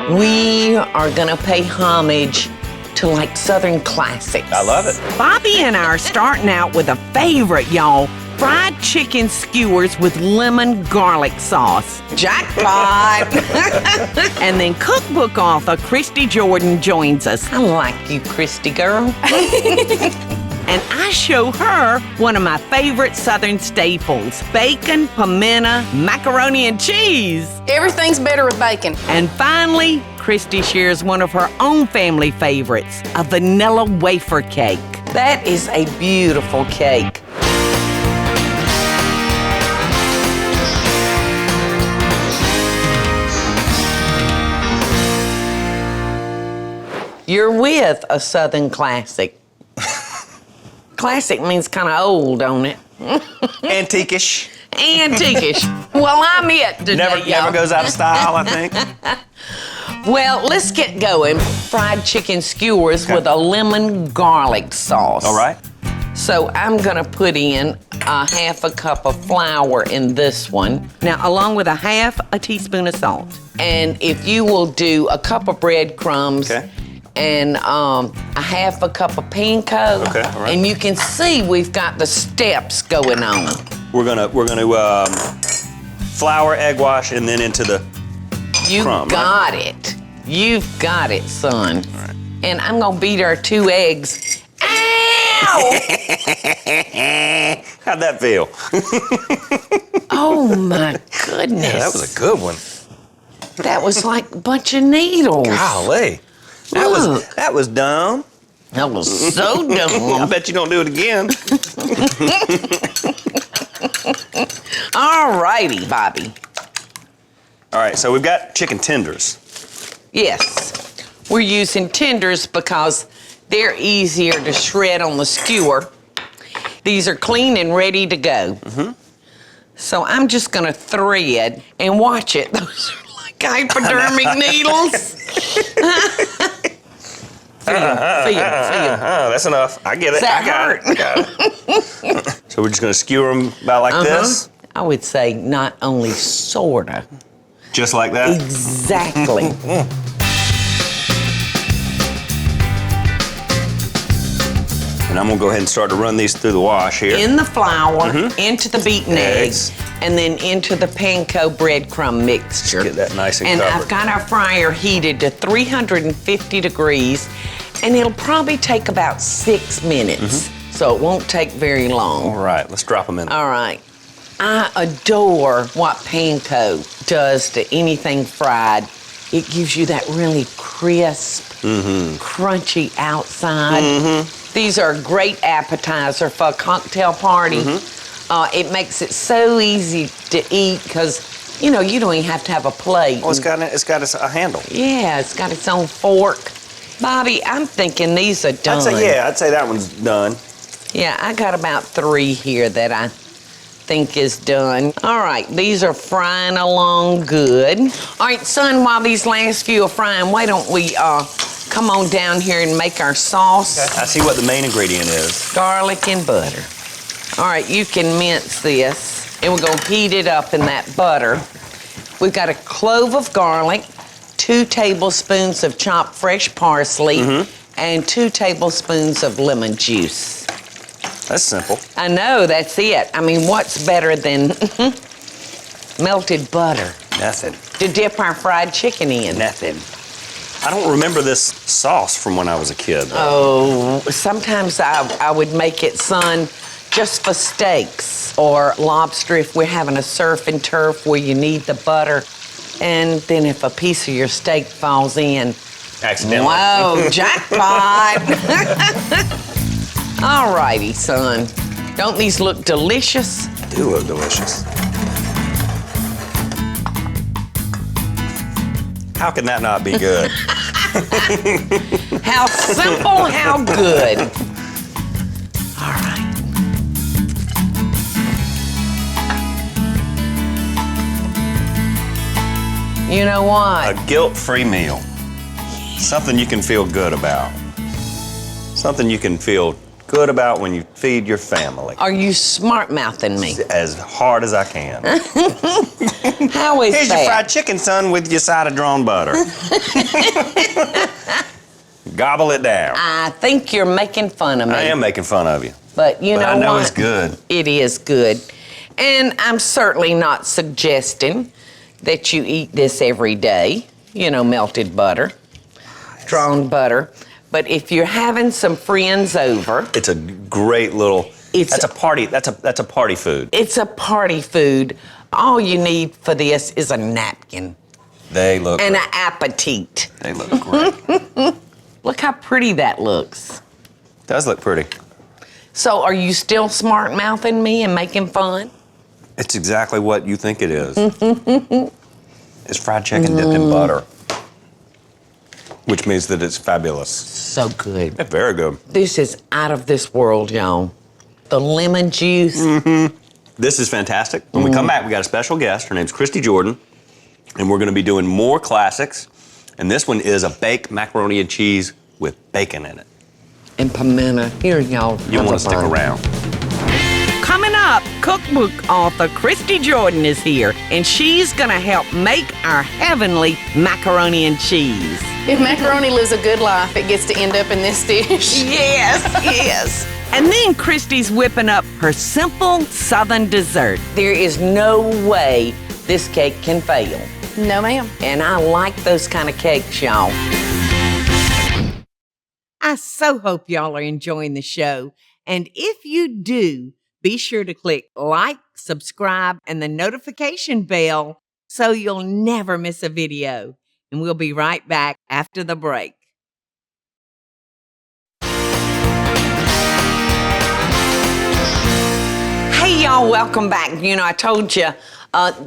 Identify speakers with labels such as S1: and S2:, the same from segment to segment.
S1: We are gonna pay homage to like Southern classics.
S2: I love it.
S3: Bobby and I are starting out with a favorite, y'all. Fried chicken skewers with lemon garlic sauce.
S1: Jackpot!
S3: And then cookbook author Christy Jordan joins us.
S1: I like you, Christy girl.
S3: And I show her one of my favorite Southern staples, bacon-pimiento, macaroni and cheese.
S4: Everything's better with bacon.
S3: And finally, Christy shares one of her own family favorites, a vanilla wafer cake.
S1: That is a beautiful cake. You're with a Southern classic. Classic means kind of old, don't it?
S2: Antique-ish.
S1: Antique-ish. Well, I'm it today,
S2: Never goes out of style, I think.
S1: Well, let's get going. Fried chicken skewers with a lemon garlic sauce.
S2: All right.
S1: So I'm gonna put in a half a cup of flour in this one.
S3: Now, along with a half a teaspoon of salt.
S1: And if you will do a cup of breadcrumbs,
S2: Okay.
S1: and a half a cup of panko.
S2: Okay, all right.
S1: And you can see we've got the steps going on.
S2: We're gonna flour, egg wash, and then into the
S1: You
S2: crumb,
S1: got it. You've got it, son.
S2: All right.
S1: And I'm gonna beat our 2 eggs. Ow!
S2: How'd that feel?
S1: Oh my goodness.
S2: Yeah, that was a good one.
S1: That was like a bunch of needles.
S2: Golly.
S1: Look.
S2: That was dumb.
S1: That was so
S2: I
S1: dumb.
S2: bet you don't do it again.
S1: All righty, Bobby.
S2: All right, so we've got chicken tenders.
S1: Yes, we're using tenders because they're easier to shred on the skewer. These are clean and ready to go. Mm-hmm. So I'm just gonna thread and watch it. Those are like hypodermic needles. Feel.
S2: That's enough. I get it.
S1: That
S2: I got
S1: hurt?
S2: it. I got it. So we're just gonna skewer them about like this?
S1: I would say not only sorta.
S2: Just like that?
S1: Exactly.
S2: And I'm gonna go ahead and start to run these through the wash here.
S1: In the flour, into the beaten eggs, and then into the panko breadcrumb mixture.
S2: Get that nice and
S1: And
S2: covered.
S1: I've got our fryer heated to 350 degrees, and it'll probably take about 6 minutes, so it won't take very long.
S2: All right, let's drop them in.
S1: All right. I adore what panko does to anything fried. It gives you that really crisp, crunchy outside. These are a great appetizer for a cocktail party. It makes it so easy to eat because, you know, you don't even have to have a plate.
S2: Oh, it's got a handle.
S1: Yeah, it's got its own fork. Bobby, I'm thinking these are done.
S2: I'd say that one's done.
S1: Yeah, I got about 3 here that I think is done. All right, these are frying along good. All right, son, while these last few are frying, why don't we come on down here and make our sauce?
S2: I see what the main ingredient is.
S1: Garlic and butter. All right, you can mince this, and we're gonna heat it up in that butter. We've got a clove of garlic, 2 tablespoons of chopped fresh parsley, and 2 tablespoons of lemon juice.
S2: That's simple.
S1: I know, that's it. I mean, what's better than melted butter
S2: Nothing.
S1: to dip our fried chicken in?
S2: Nothing. I don't remember this sauce from when I was a kid, though.
S1: Oh, sometimes I would make it, son, just for steaks or lobster if we're having a surf and turf where you need the butter. And then if a piece of your steak falls in,
S2: Accidentally.
S1: whoa, jackpot. All righty, son. Don't these look delicious?
S2: They do look delicious. How can that not be good?
S1: How simple, how good. All right. You know what?
S2: A guilt-free meal. Something you can feel good about. Something you can feel good about when you feed your family.
S1: Are you smart-mouthing me?
S2: As hard as I can.
S1: How is
S2: Here's
S1: that?
S2: your fried chicken, son, with your side of drawn butter. Gobble it down.
S1: I think you're making fun of me.
S2: I am making fun of you.
S1: But you know what?
S2: I know it's good.
S1: It is good. And I'm certainly not suggesting that you eat this every day. You know, melted butter, drawn butter. But if you're having some friends over,
S2: It's a great little. That's a party. That's a party food.
S1: it's a party food. All you need for this is a napkin
S2: They look.
S1: and
S2: great.
S1: an appetite.
S2: They look great.
S1: Look how pretty that looks.
S2: Does look pretty.
S1: So are you still smart-mouthing me and making fun?
S2: It's exactly what you think it is. It's fried chicken dipped in butter, which means that it's fabulous.
S1: So good.
S2: Yeah, very good.
S1: This is out of this world, y'all. The lemon juice.
S2: This is fantastic. When we come back, we got a special guest. Her name's Christy Jordan, and we're going to be doing more classics. And this one is a baked macaroni and cheese with bacon in it.
S1: And pimento. Here, y'all.
S2: You'll want to stick
S1: Have a bite.
S2: around.
S3: Coming up, cookbook author Christy Jordan is here, and she's gonna help make our heavenly macaroni and cheese.
S4: If macaroni lives a good life, it gets to end up in this dish.
S3: Yes, yes. And then Christy's whipping up her simple Southern dessert.
S1: There is no way this cake can fail.
S4: No, ma'am.
S1: And I like those kind of cakes, y'all.
S3: I so hope y'all are enjoying the show. And if you do, be sure to click like, subscribe, and the notification bell so you'll never miss a video. And we'll be right back after the break.
S1: Hey, y'all, welcome back. You know, I told you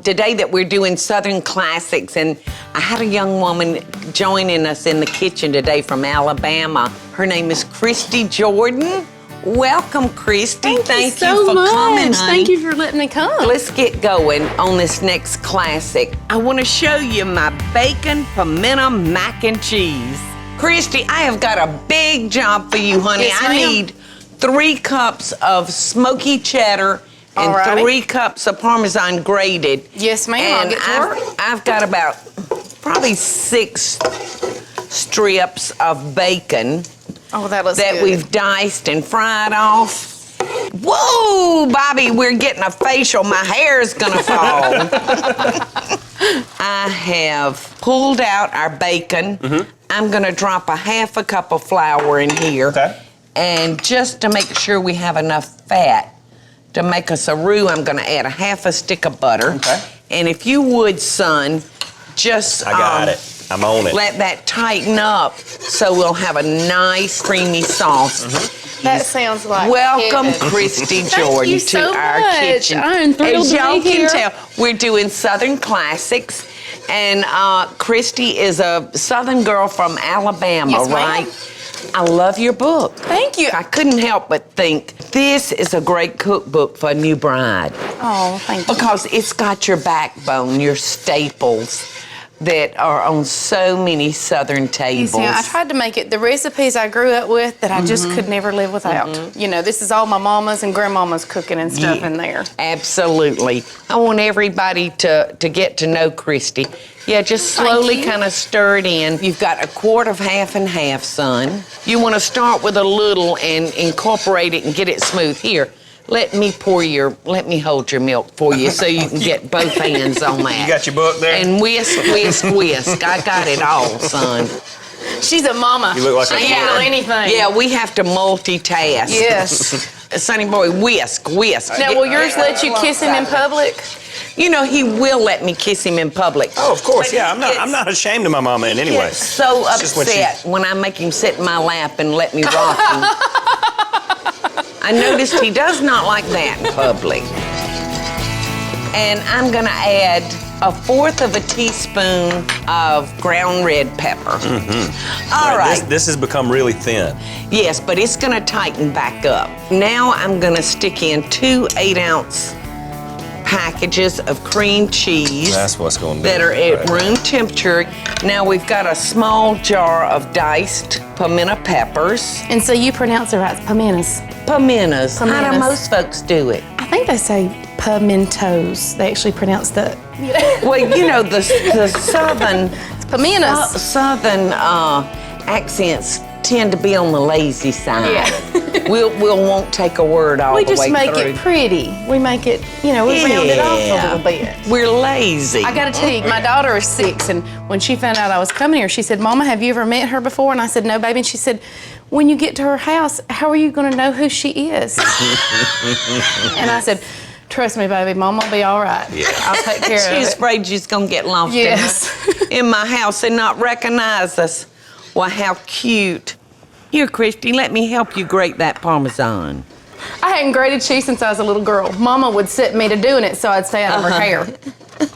S1: today that we're doing Southern classics, and I had a young woman joining us in the kitchen today from Alabama. Her name is Christy Jordan. Welcome, Christy.
S4: Thank you so
S1: for
S4: much.
S1: coming, honey.
S4: Thank you for letting me come.
S1: Let's get going on this next classic.
S3: I want to show you my Bacon-Pimiento mac and cheese.
S1: Christy, I have got a big job for you, honey.
S4: Yes,
S1: I
S4: ma'am.
S1: need 3 cups of smoky cheddar and
S4: Alrighty.
S1: 3 cups of Parmesan grated.
S4: Yes, ma'am. I'll
S1: And
S4: get to work.
S1: I've got about probably 6 strips of bacon
S4: Oh, that looks
S1: that
S4: good.
S1: we've diced and fried off. Whoa, Bobby, we're getting a facial. My hair is gonna fall. I have pulled out our bacon. I'm gonna drop a 1/2 cup of flour in here.
S2: Okay.
S1: And just to make sure we have enough fat to make us a roux, I'm gonna add a 1/2 stick of butter.
S2: Okay.
S1: And if you would, son, just
S2: I got it. I'm on it.
S1: let that tighten up so we'll have a nice creamy sauce.
S4: That sounds like
S1: Welcome,
S4: heaven.
S1: Christy
S4: Thank
S1: Jordan,
S4: you
S1: to
S4: so
S1: our
S4: much.
S1: kitchen.
S4: I'm thrilled
S1: As
S4: to
S1: y'all
S4: be
S1: can
S4: here.
S1: tell, we're doing Southern classics, and Christy is a Southern girl from Alabama,
S4: Yes, ma'am.
S1: right? I love your book.
S4: Thank you.
S1: I couldn't help but think this is a great cookbook for a new bride
S4: Oh, thank you.
S1: because it's got your backbone, your staples that are on so many Southern
S4: You
S1: tables.
S4: see, I tried to make it the recipes I grew up with that I just could never live without. You know, this is all my mama's and grandmama's cooking and stuff
S1: Yeah.
S4: in there.
S1: Absolutely. I want everybody to get to know Christy. Yeah, just slowly
S4: Thank you.
S1: kind of stir it in. You've got a quart of half and half, son. You want to start with a little and incorporate it and get it smooth. Here, let me hold your milk for you so you can get both hands on that.
S2: You got your book there?
S1: And whisk, whisk, whisk. I got it all, son.
S4: She's a mama.
S2: You look like
S4: she
S2: a
S4: can handle anything.
S1: Yeah, we have to multitask.
S4: Yes.
S1: Sonny boy, whisk, whisk.
S4: Now, will yours let you kiss him in public?
S1: You know, he will let me kiss him in public.
S2: Oh, of course,
S1: But
S2: yeah.
S1: he
S2: I'm not ashamed of my mama in any way.
S1: gets so
S2: It's just when she-
S1: upset when I make him sit in my lap and let me rock him. I noticed he does not like that in public. And I'm gonna add 1/4 of a teaspoon of ground red pepper. All right.
S2: This has become really thin.
S1: Yes, but it's gonna tighten back up. Now I'm gonna stick in 2 8-ounce packages of cream cheese.
S2: That's what's going to
S1: That are at room temperature. Now we've got a small jar of diced pimento peppers.
S4: And so you pronounce it right, it's pimentas.
S1: Pimentas. How do
S4: Pimentas.
S1: most folks do it?
S4: I think they say pimentos. They actually pronounce the
S1: Well, you know, the southern
S4: pimentas.
S1: southern accents tend to be on the lazy side.
S4: Yeah.
S1: we'll won't take a word all
S4: We
S1: the
S4: just
S1: way
S4: make
S1: through.
S4: it pretty. We make it, you know, we round it off a little bit.
S1: We're lazy.
S4: I gotta tell you, my daughter is 6, and when she found out I was coming here, she said, Mama, have you ever met her before? And I said, no, baby. And she said, when you get to her house, how are you gonna know who she is? And I said, trust me, baby, Mama will be all right. Yeah. I'll take care of
S1: She's
S4: it.
S1: afraid she's gonna get lost
S4: Yes.
S1: in my house and not recognize us. Well, how cute. Here, Christy, let me help you grate that Parmesan.
S4: I hadn't grated cheese since I was a little girl. Mama would set me to doing it so I'd stay out of her hair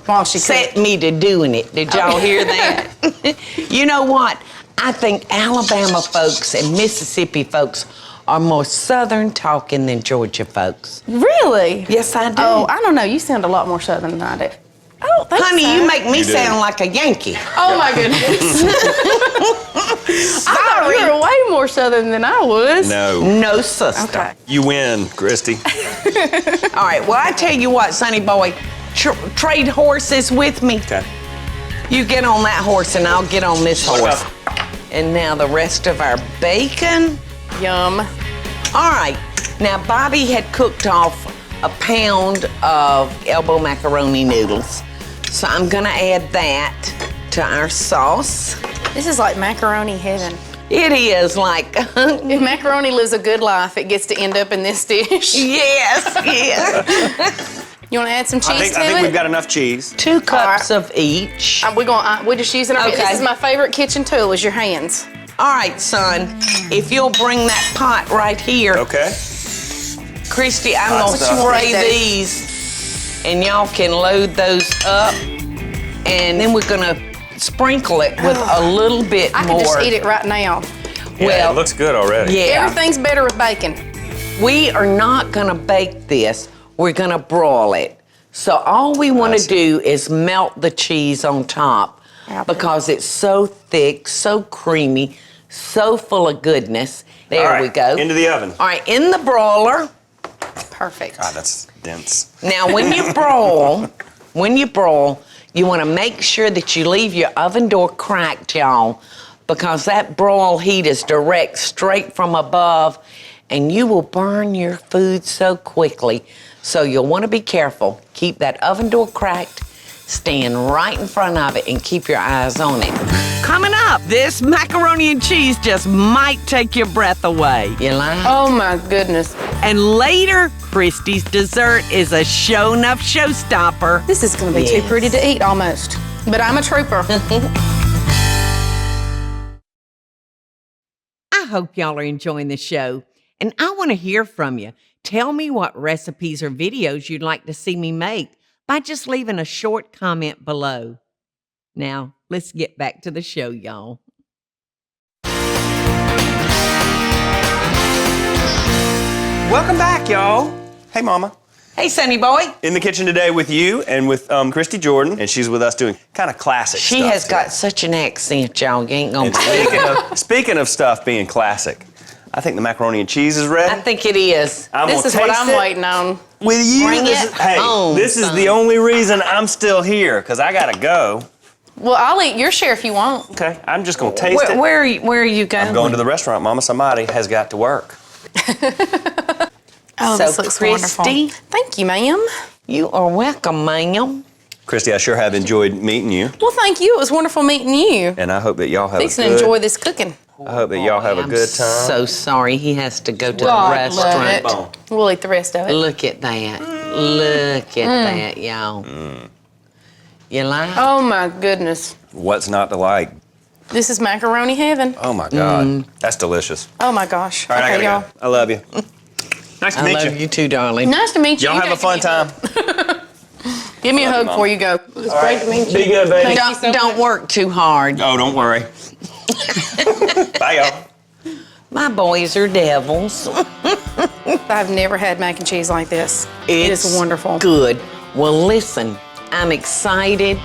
S4: while she
S1: Set
S4: cooked.
S1: me to doing it. Did y'all hear that? You know what? I think Alabama folks and Mississippi folks are more Southern talking than Georgia folks.
S4: Really?
S1: Yes, I do.
S4: Oh, I don't know. You sound a lot more Southern than I do. I don't think
S1: Honey,
S4: so.
S1: you make me
S2: You do.
S1: sound like a Yankee.
S4: Oh my goodness. I thought you were way more Southern than I was.
S2: No.
S1: No, sister.
S4: Okay.
S2: You win, Christy.
S1: All right, well, I tell you what, Sonny boy, trade horses with me.
S2: Okay.
S1: You get on that horse and I'll get on this horse. And now the rest of our bacon.
S4: Yum.
S1: All right, now Bobby had cooked off a pound of elbow macaroni noodles. So I'm gonna add that to our sauce.
S4: This is like macaroni heaven.
S1: It is like,
S4: If macaroni lives a good life, it gets to end up in this dish.
S1: yes, yes.
S4: You want to add some cheese
S2: I think
S4: to it?
S2: we've got enough cheese.
S1: 2 cups of each.
S4: We're just using our.
S1: Okay.
S4: This is my favorite kitchen tool. Is your hands.
S1: All right, son, if you'll bring that pot right here.
S2: Okay.
S1: Christy, I'm
S2: Hot
S1: gonna
S2: stuff.
S1: spray
S4: Daddy.
S1: these and y'all can load those up. And then we're gonna sprinkle it with a little bit
S4: I
S1: more.
S4: could just eat it right now.
S2: Yeah,
S1: Well,
S2: it looks good already.
S1: yeah.
S4: Everything's better with bacon.
S1: We are not gonna bake this, we're gonna broil it. So all we wanna
S2: see.
S1: do is melt the cheese on top because it's so thick, so creamy, so full of goodness. There
S2: All right,
S1: we go.
S2: into the oven.
S1: All right, in the broiler.
S4: Perfect.
S2: God, that's dense.
S1: Now, when you broil, you want to make sure that you leave your oven door cracked, y'all, because that broil heat is direct, straight from above, and you will burn your food so quickly. So you'll want to be careful. Keep that oven door cracked, stand right in front of it, and keep your eyes on it.
S3: Coming up, this macaroni and cheese just might take your breath away.
S1: You like?
S4: Oh my goodness.
S3: And later, Christy's dessert is a show-enough showstopper.
S4: This is going to be too
S1: Yes.
S4: pretty to eat almost. But I'm a trooper.
S3: I hope y'all are enjoying the show, and I want to hear from you. Tell me what recipes or videos you'd like to see me make by just leaving a short comment below. Now, let's get back to the show, y'all.
S2: Welcome back, y'all. Hey, Mama.
S1: Hey, Sonny boy.
S2: In the kitchen today with you and with Christy Jordan, and she's with us doing kind of classic
S1: She
S2: stuff
S1: has
S2: today.
S1: got such an accent, y'all. You ain't gonna
S2: And
S1: believe it.
S2: speaking of stuff being classic, I think the macaroni and cheese is ready.
S1: I think it is.
S2: I'm
S4: This
S2: gonna
S4: is what
S2: taste
S4: I'm
S2: it.
S4: waiting on.
S2: With you,
S1: Bring
S2: this
S1: it
S2: is, hey,
S1: home,
S2: this is
S1: son.
S2: the only reason I'm still here, because I gotta go.
S4: Well, I'll eat your share if you want.
S2: Okay, I'm just gonna taste it.
S1: Where are you going?
S2: I'm going to the restaurant, Mama. Somebody has got to work.
S4: Oh,
S1: So,
S4: this looks
S1: Christy?
S4: wonderful. Thank you, ma'am.
S1: You are welcome, ma'am.
S2: Christy, I sure have enjoyed meeting you,
S4: Well, thank you. It was wonderful meeting you.
S2: and I hope that y'all have
S4: Fixing
S2: a
S4: to
S2: good.
S4: enjoy this cooking.
S2: I hope that y'all have a
S1: I'm
S2: good time.
S1: so sorry he has to go to
S4: God
S1: the restaurant.
S4: love it. We'll eat the rest of it.
S1: Look at that. Look at that, y'all. You like?
S4: Oh my goodness.
S2: What's not to like?
S4: This is macaroni heaven.
S2: Oh my God, that's delicious.
S4: Oh my gosh.
S2: All right,
S4: Okay,
S2: I
S4: y'all.
S2: gotta go. I love you. Nice to
S1: I
S2: meet
S1: love
S2: you.
S1: you too, darling.
S4: Nice to meet you.
S2: Y'all
S4: You
S2: have a
S4: guys
S2: fun
S4: give
S2: time.
S4: Give me a
S2: Love you,
S4: hug
S2: Mom.
S4: before you go. It was great to meet you.
S2: Be good, baby.
S4: Thank you so
S1: Don't work too hard.
S2: Oh, don't worry. Bye, y'all.
S1: My boys are devils.
S4: I've never had mac and cheese like this. It is wonderful.
S1: Good. Well, listen, I'm excited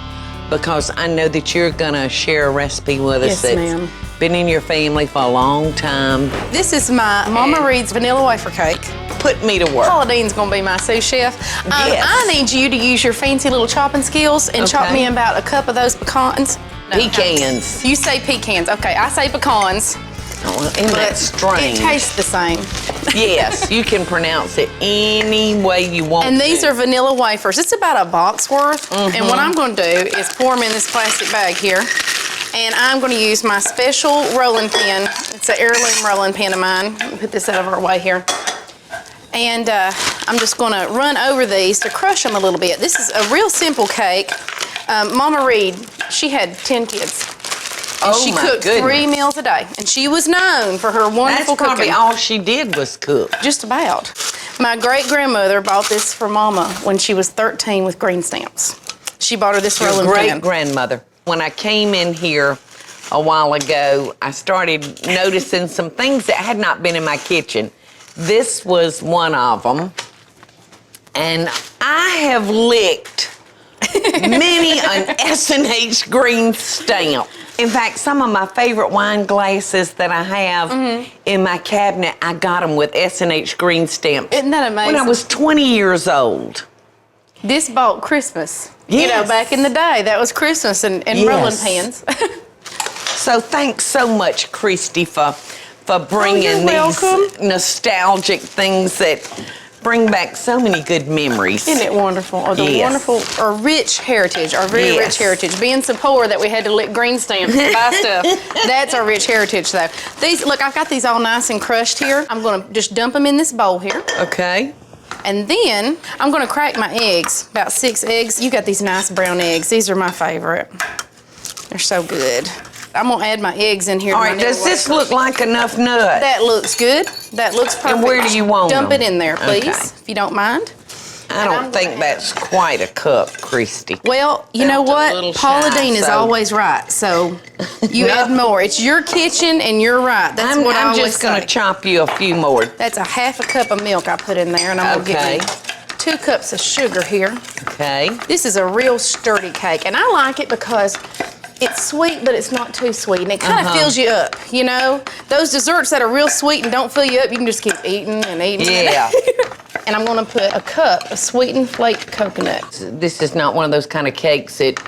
S1: because I know that you're gonna share a recipe with us
S4: Yes, ma'am.
S1: that's been in your family for a long time.
S4: This is my Mama Reed's vanilla wafer cake.
S1: Put me to work.
S4: Paula Deen's gonna be my sous chef.
S1: Yes.
S4: I need you to use your fancy little chopping skills and chop
S1: Okay.
S4: me about a cup of those pecans. No,
S1: Pecans.
S4: You say pecans. Okay, I say pecans.
S1: Oh, isn't that strange?
S4: It tastes the same.
S1: Yes, you can pronounce it any way you want
S4: And
S1: to.
S4: these are vanilla wafers. It's about a box worth. And what I'm going to do is pour them in this plastic bag here. And I'm going to use my special rolling pin. It's an heirloom rolling pin of mine. Let me put this out of our way here. And I'm just going to run over these to crush them a little bit. This is a real simple cake. Mama Reed, she had 10 kids. And
S1: Oh,
S4: she
S1: my
S4: cooked
S1: goodness.
S4: 3 meals a day. And she was known for her
S1: That's
S4: wonderful
S1: probably
S4: cooking.
S1: all she did was cook.
S4: Just about. My great-grandmother bought this for Mama when she was 13 with green stamps. She bought her this
S1: Your
S4: rolling pin.
S1: great-grandmother. When I came in here a while ago, I started noticing some things that had not been in my kitchen. This was one of them. And I have licked many an S&H green stamp. In fact, some of my favorite wine glasses that I have in my cabinet, I got them with S&H green stamps.
S4: Isn't that amazing?
S1: When I was 20 years old.
S4: This bought Christmas. You know,
S1: Yes.
S4: back in the day, that was Christmas and
S1: Yes.
S4: rolling pins.
S1: So thanks so much, Christy, for bringing
S4: you're
S1: these
S4: welcome.
S1: nostalgic things that bring back so many good memories.
S4: Isn't it wonderful? Or the
S1: Yes.
S4: wonderful, or rich heritage, our very
S1: Yes.
S4: rich heritage. Being so poor that we had to lick green stamps to buy stuff. That's our rich heritage, though. These, look, I've got these all nice and crushed here. I'm going to just dump them in this bowl here.
S1: Okay.
S4: And then I'm going to crack my eggs, about 6 eggs. You got these nice brown eggs. These are my favorite. They're so good. I'm going to add my eggs in here.
S1: All
S4: to my
S1: right, does
S4: vanilla
S1: this
S4: wafers.
S1: look like enough nut?
S4: That looks good. That looks perfect.
S1: And where do you want
S4: Dump
S1: them?
S4: it in there, please,
S1: Okay.
S4: if you don't mind.
S1: I
S4: I'm
S1: don't think
S4: gonna
S1: that's quite a cup, Christy.
S4: Well, you know
S1: Felt a little
S4: what? Paula
S1: shy,
S4: Deen is
S1: so-
S4: always right, so you
S1: No.
S4: add more. It's your kitchen and you're right. That's what I
S1: I'm
S4: always
S1: just going
S4: say.
S1: to chop you a few more.
S4: That's a half a cup of milk I put in there, and I'm going to
S1: Okay.
S4: get me 2 cups of sugar here.
S1: Okay.
S4: This is a real sturdy cake, and I like it because it's sweet, but it's not too sweet, and it kind of fills you up, you know? Those desserts that are real sweet and don't fill you up, you can just keep eating and eating.
S1: Yeah.
S4: And I'm gonna put a cup of sweetened flaked coconut.
S1: This is not one of those kind of cakes that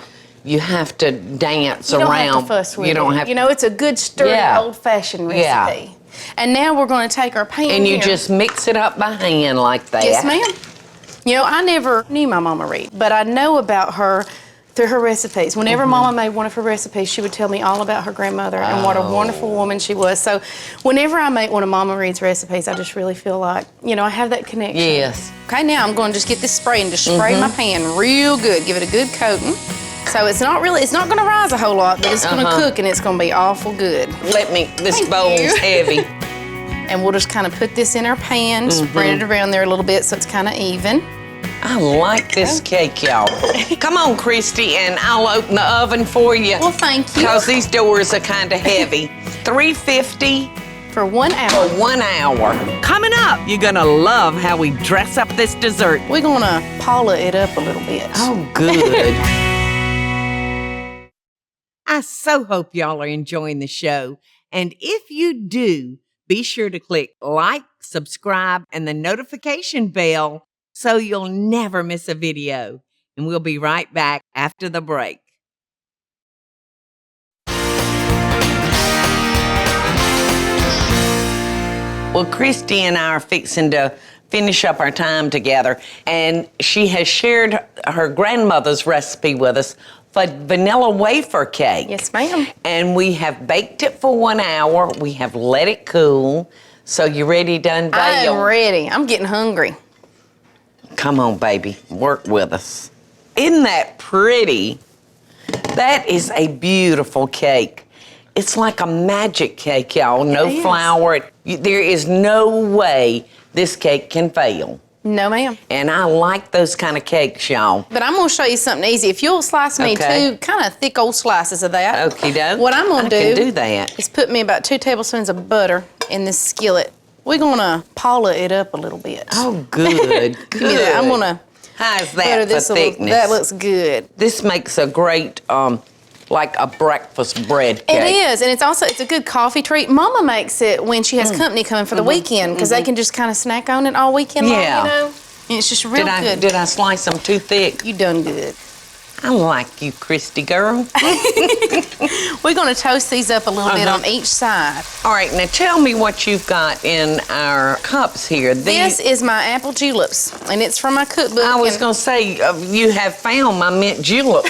S1: you have to dance
S4: You don't
S1: around.
S4: have to fuss with
S1: you don't
S4: it.
S1: have
S4: You know, it's a good, sturdy,
S1: Yeah.
S4: old-fashioned recipe.
S1: Yeah.
S4: And now we're gonna take our pan
S1: And you
S4: here.
S1: just mix it up by hand like that.
S4: Yes, ma'am. You know, I never knew my Mama Reed, but I know about her through her recipes. Whenever Mama made one of her recipes, she would tell me all about her grandmother and what a wonderful woman she was. So whenever I make one of Mama Reed's recipes, I just really feel like, you know, I have that connection.
S1: Yes.
S4: Okay, now I'm going to just get this spray and just spray my pan real good. Give it a good coating. So it's not going to rise a whole lot, but it's going to cook and it's going to be awful good.
S1: This
S4: Thank
S1: bowl's
S4: you.
S1: heavy.
S4: And we'll just kind of put this in our pan, spread it around there a little bit so it's kind of even.
S1: I like this cake, y'all. Come on, Christy, and I'll open the oven for you.
S4: Well, thank you.
S1: Because these doors are kind of heavy. $3.50
S4: For 1 hour.
S1: for 1 hour.
S3: Coming up, you're gonna love how we dress up this dessert.
S4: We're going to Paula it up a little bit.
S1: Oh, good.
S3: I so hope y'all are enjoying the show. And if you do, be sure to click like, subscribe, and the notification bell so you'll never miss a video. And we'll be right back after the break.
S1: Well, Christy and I are fixing to finish up our time together, and she has shared her grandmother's recipe with us for vanilla wafer cake.
S4: Yes, ma'am.
S1: And we have baked it for 1 hour. We have let it cool. So you ready to unveil?
S4: I am ready. I'm getting hungry.
S1: Come on, baby. Work with us. Isn't that pretty? That is a beautiful cake. It's like a magic cake, y'all. No
S4: It is.
S1: flour. There is no way this cake can fail.
S4: No, ma'am.
S1: And I like those kind of cakes, y'all.
S4: But I'm going to show you something easy. If you'll slice me
S1: Okay.
S4: 2 kind of thick old slices of that.
S1: Okie doke.
S4: What I'm going
S1: I
S4: to
S1: can do that.
S4: is put me about 2 tablespoons of butter in this skillet. We're going to Paula it up a little bit.
S1: Oh, good.
S4: Give me that. I'm going to
S1: How's that
S4: Butter
S1: for
S4: this a little.
S1: thickness?
S4: That looks good.
S1: This makes a great, like a breakfast bread cake.
S4: It is, and it's a good coffee treat. Mama makes it when she has company coming for the weekend because they can just kind of snack on it all weekend long,
S1: Yeah.
S4: you know? And it's just real good.
S1: Did I slice them too thick?
S4: You done good.
S1: I like you, Christy girl.
S4: We're going to toast these up a little bit on each side.
S1: All right, now tell me what you've got in our cups here.
S4: This is my apple juleps, and it's from my cookbook.
S1: I was going to say, you have found my mint julep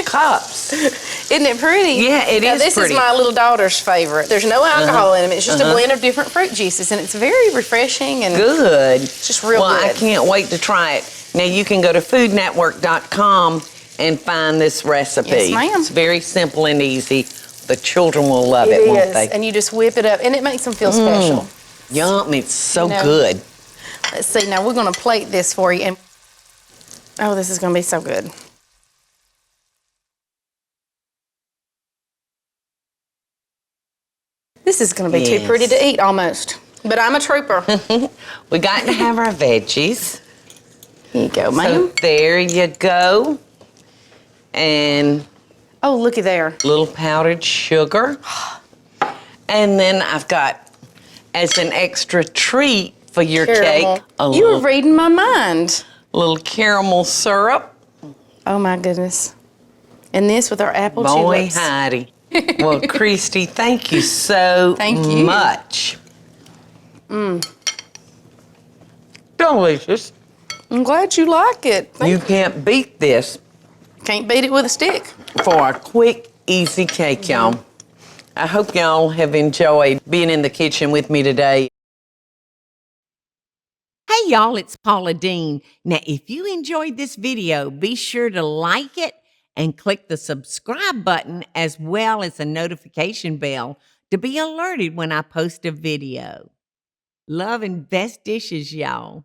S1: cups.
S4: Isn't it pretty?
S1: Yeah, it is
S4: This
S1: pretty.
S4: is my little daughter's favorite. There's no alcohol in them. It's just a blend of different fruit juices, and it's very refreshing and
S1: Good.
S4: just real
S1: well,
S4: good.
S1: I can't wait to try it. Now, you can go to foodnetwork.com and find this recipe.
S4: Yes, ma'am.
S1: It's very simple and easy. The children will love it, won't they?
S4: And you just whip it up, and it makes them feel special.
S1: Yum, it's so
S4: You know.
S1: good.
S4: Let's see, now we're going to plate this for you. And oh, this is going to be so good. This is going to be too
S1: Yes.
S4: pretty to eat almost. But I'm a trooper.
S1: We got to have our veggies.
S4: Here you go,
S1: So
S4: ma'am.
S1: there you go. And
S4: Oh, looky there.
S1: a little powdered sugar. And then I've got, as an extra treat for your
S4: Caramel.
S1: cake, a
S4: You were
S1: little,
S4: reading my mind.
S1: little caramel syrup.
S4: Oh, my goodness. And this with our apple
S1: Boy,
S4: juleps.
S1: Heidi. Well, Christy, thank you so
S4: Thank you.
S1: much. Delicious.
S4: I'm glad you like it.
S1: You can't beat this
S4: Can't beat it with a stick.
S1: for a quick, easy cake, y'all. I hope y'all have enjoyed being in the kitchen with me today.
S3: Hey y'all, it's Paula Deen. Now, if you enjoyed this video, be sure to like it and click the subscribe button as well as the notification bell to be alerted when I post a video. Love and best dishes, y'all.